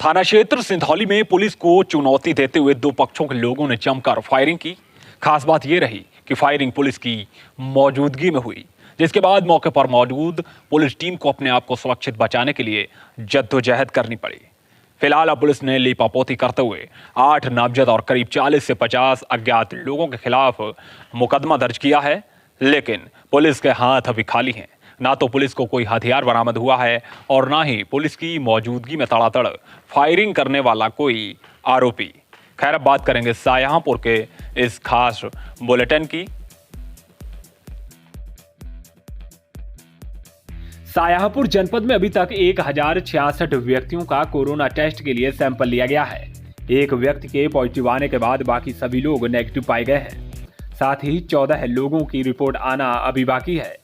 थाना क्षेत्र सिंधौली में पुलिस को चुनौती देते हुए दो पक्षों के लोगों ने जमकर फायरिंग की। खास बात यह रही कि फायरिंग पुलिस की मौजूदगी में हुई, जिसके बाद मौके पर मौजूद पुलिस टीम को अपने आप को सुरक्षित बचाने के लिए जद्दोजहद करनी पड़ी। फिलहाल अब पुलिस ने लीपापोती करते हुए 8 नामजद और करीब 40 से 50 अज्ञात लोगों के खिलाफ मुकदमा दर्ज किया है। लेकिन पुलिस के हाथ अभी खाली हैं। ना तो पुलिस को कोई हथियार बरामद हुआ है और ना ही पुलिस की मौजूदगी में तड़ातड़ फायरिंग करने वाला कोई आरोपी। खैर, अब बात करेंगे शाहजहांपुर के इस खास बुलेटिन की। शाहजहांपुर जनपद में अभी तक 1066 व्यक्तियों का कोरोना टेस्ट के लिए सैंपल लिया गया है। एक व्यक्ति के पॉजिटिव आने के बाद बाकी सभी लोग नेगेटिव पाए गए हैं। साथ ही 14 लोगों की रिपोर्ट आना अभी बाकी है।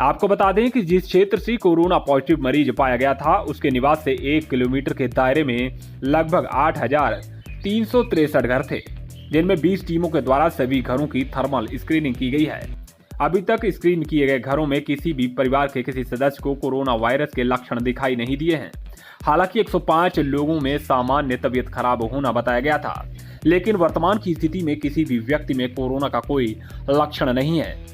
आपको बता दें कि जिस क्षेत्र से कोरोना पॉजिटिव मरीज पाया गया था, उसके निवास से 1 किलोमीटर के दायरे में लगभग 8,363 घर थे, जिनमें 20 टीमों के द्वारा सभी घरों की थर्मल स्क्रीनिंग की गई है। अभी तक स्क्रीन किए गए घरों में किसी भी परिवार के किसी सदस्य को कोरोना वायरस के लक्षण दिखाई नहीं दिए हैं। हालांकि 105 लोगों में सामान्य तबीयत खराब होना बताया गया था, लेकिन वर्तमान की स्थिति में किसी भी व्यक्ति में कोरोना का कोई लक्षण नहीं है।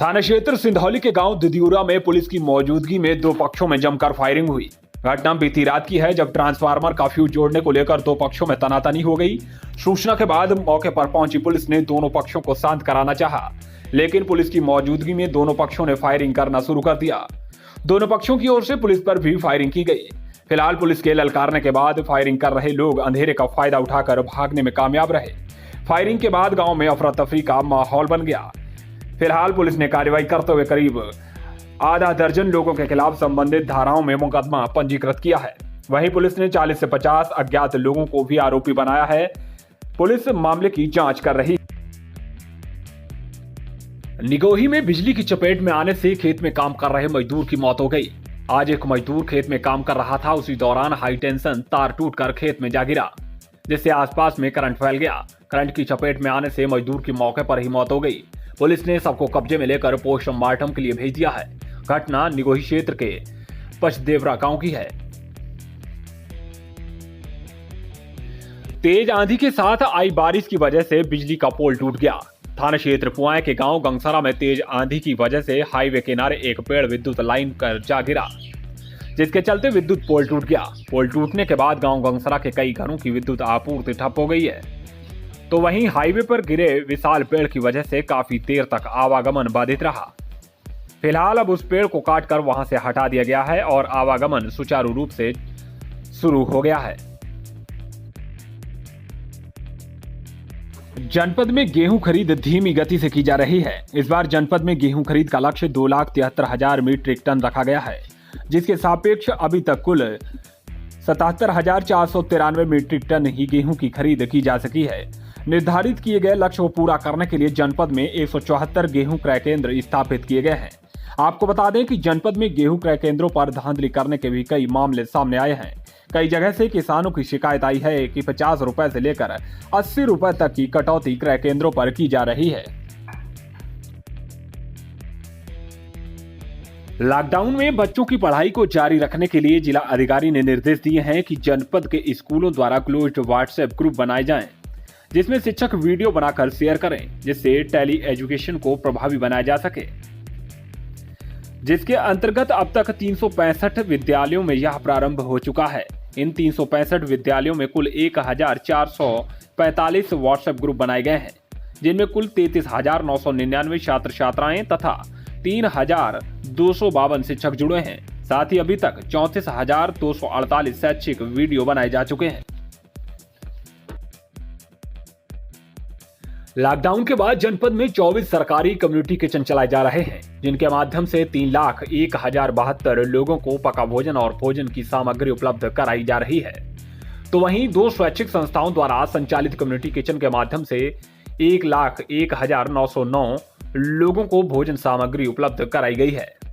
थाना क्षेत्र सिंधौली के गांव दिदियुरा में पुलिस की मौजूदगी में दो पक्षों में जमकर फायरिंग हुई। घटना बीती रात की है, जब ट्रांसफार्मर का फ्यूज जोड़ने को लेकर दो पक्षों में तनातनी हो गई। सूचना के बाद मौके पर पहुंची पुलिस ने दोनों पक्षों को शांत कराना चाहा, लेकिन पुलिस की मौजूदगी में दोनों पक्षों ने फायरिंग करना शुरू कर दिया। दोनों पक्षों की ओर से पुलिस पर भी फायरिंग की गई। फिलहाल पुलिस के ललकारने के बाद फायरिंग कर रहे लोग अंधेरे का फायदा उठाकर भागने में कामयाब रहे। फायरिंग के बाद गांव में अफरा तफरी का माहौल बन गया। फिलहाल पुलिस ने कार्रवाई करते हुए करीब आधा दर्जन लोगों के खिलाफ संबंधित धाराओं में मुकदमा पंजीकृत किया है। वहीं पुलिस ने 40 से 50 अज्ञात लोगों को भी आरोपी बनाया है। पुलिस मामले की जांच कर रही। निगोही में बिजली की चपेट में आने से खेत में काम कर रहे मजदूर की मौत हो गई। आज एक मजदूर खेत में काम कर रहा था, उसी दौरान हाई टेंशन तार टूटकर खेत में जा गिरा, जिससे आसपास में करंट फैल गया। करंट की चपेट में आने से मजदूर की मौके पर ही मौत हो गई। पुलिस ने सबको कब्जे में लेकर पोस्टमार्टम के लिए भेज दिया है। घटना निगोही क्षेत्र के पचदेवरा गांव की है। तेज आंधी के साथ आई बारिश की वजह से बिजली का पोल टूट गया। थाना क्षेत्र पुआए के गांव गंगसरा में तेज आंधी की वजह से हाईवे किनारे एक पेड़ विद्युत लाइन कर जा गिरा, जिसके चलते विद्युत पोल टूट गया। पोल टूटने के बाद गांव गंगसरा के कई घरों की विद्युत आपूर्ति ठप हो गई है। तो वहीं हाईवे पर गिरे विशाल पेड़ की वजह से काफी देर तक आवागमन बाधित रहा। फिलहाल अब उस पेड़ को काटकर वहां से हटा दिया गया है और आवागमन सुचारू रूप से शुरू हो गया है। जनपद में गेहूं खरीद धीमी गति से की जा रही है। इस बार जनपद में गेहूं खरीद का लक्ष्य 2,73,000 मीट्रिक टन रखा गया है, जिसके सापेक्ष अभी तक कुल 77,493 मीट्रिक टन ही गेहूं की खरीद की जा सकी है। निर्धारित किए गए लक्ष्य को पूरा करने के लिए जनपद में 174 गेहूं क्रय केंद्र स्थापित किए गए हैं। आपको बता दें कि जनपद में गेहूं क्रय केंद्रों पर धांधली करने के भी कई मामले सामने आए हैं। कई जगह से किसानों की शिकायत आई है कि 50 रुपए से लेकर 80 रुपए तक की कटौती क्रय केंद्रों पर की जा रही है। लॉकडाउन में बच्चों की पढ़ाई को जारी रखने के लिए जिला अधिकारी ने निर्देश दिए हैं कि जनपद के स्कूलों द्वारा क्लोज्ड व्हाट्सएप ग्रुप बनाए जाएं, जिसमें शिक्षक वीडियो बनाकर शेयर करें, जिससे टेली एजुकेशन को प्रभावी बनाया जा सके। जिसके अंतर्गत अब तक 365 विद्यालयों में यह प्रारंभ हो चुका है। इन 365 विद्यालयों में कुल 1,445 व्हाट्सएप ग्रुप बनाए गए हैं, जिनमें कुल 33,999 छात्र छात्राएं तथा 3,252 शिक्षक जुड़े हैं। साथ ही अभी तक 34,248 शैक्षिक वीडियो बनाए जा चुके हैं। लॉकडाउन के बाद जनपद में 24 सरकारी कम्युनिटी किचन चलाए जा रहे हैं, जिनके माध्यम से 3,01,072 लोगों को पका भोजन और भोजन की सामग्री उपलब्ध कराई जा रही है। तो वहीं 2 स्वैच्छिक संस्थाओं द्वारा संचालित कम्युनिटी किचन के माध्यम से 1,01,909 लोगों को भोजन सामग्री उपलब्ध कराई गई है।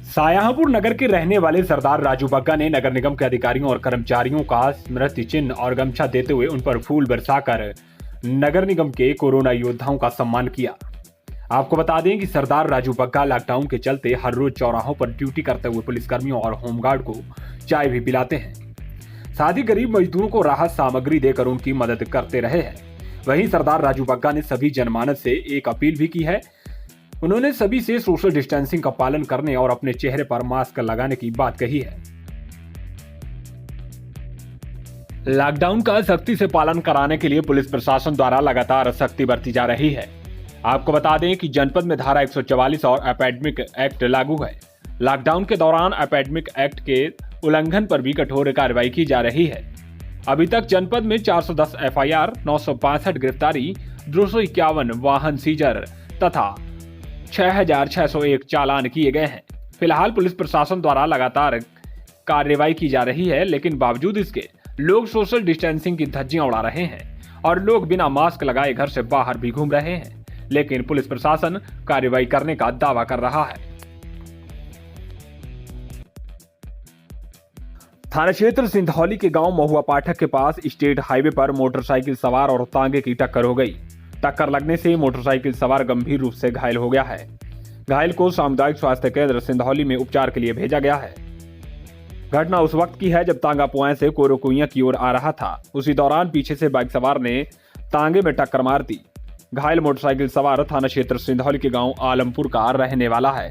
शाहजहांपुर नगर के रहने वाले सरदार राजू बग्गा ने नगर निगम के अधिकारियों और कर्मचारियों का स्मृति चिन्ह और गमछा देते हुए उन पर फूल बरसाकर नगर निगम के कोरोना योद्धाओं का सम्मान किया। आपको बता दें कि सरदार राजू बग्गा लॉकडाउन के चलते हर रोज चौराहों पर ड्यूटी करते हुए पुलिसकर्मियों और होमगार्ड को चाय भी पिलाते हैं। साथ ही गरीब मजदूरों को राहत सामग्री देकर उनकी मदद करते रहे हैं। वहीं सरदार राजू बग्गा ने सभी जनमानस से एक अपील भी की है। उन्होंने सभी से सोशल डिस्टेंसिंग का पालन करने और अपने चेहरे पर मास्क लगाने की बात कही है। लॉकडाउन का सख्ती से पालन कराने के लिए पुलिस प्रशासन द्वारा लगातार सख्ती बरती जा रही है। आपको बता दें कि जनपद में धारा 144 और एपेडेमिक एक्ट लागू है। लॉकडाउन के दौरान एपेडेमिक एक्ट के उल्लंघन पर भी कठोर कार्रवाई की जा रही है। अभी तक जनपद में 410 एफआईआर, 962 गिरफ्तारी, 251 वाहन सीजर तथा 6601 चालान किए गए हैं। फिलहाल पुलिस प्रशासन द्वारा लगातार कार्रवाई की जा रही है, लेकिन बावजूद इसके लोग सोशल डिस्टेंसिंग की धज्जियां उड़ा रहे हैं और लोग बिना मास्क लगाए घर से बाहर भी घूम रहे हैं, लेकिन पुलिस प्रशासन कार्रवाई करने का दावा कर रहा है। थाना क्षेत्र सिंधौली के गांव महुआ पाठक के पास स्टेट हाईवे पर मोटरसाइकिल सवार और तांगे की टक्कर हो गई। टक्कर लगने से मोटरसाइकिल सवार गंभीर रूप से घायल हो गया है। घायल को सामुदायिक स्वास्थ्य केंद्र सिंधौली में उपचार के लिए भेजा गया है। घटना उस वक्त की है जब तांगा पुआएं से कोरोकुइया की ओर आ रहा था। उसी दौरान पीछे से बाइक सवार ने तांगे में टक्कर मार दी। घायल मोटरसाइकिल सवार थाना क्षेत्र सिंधौली के गांव आलमपुर का रहने वाला है।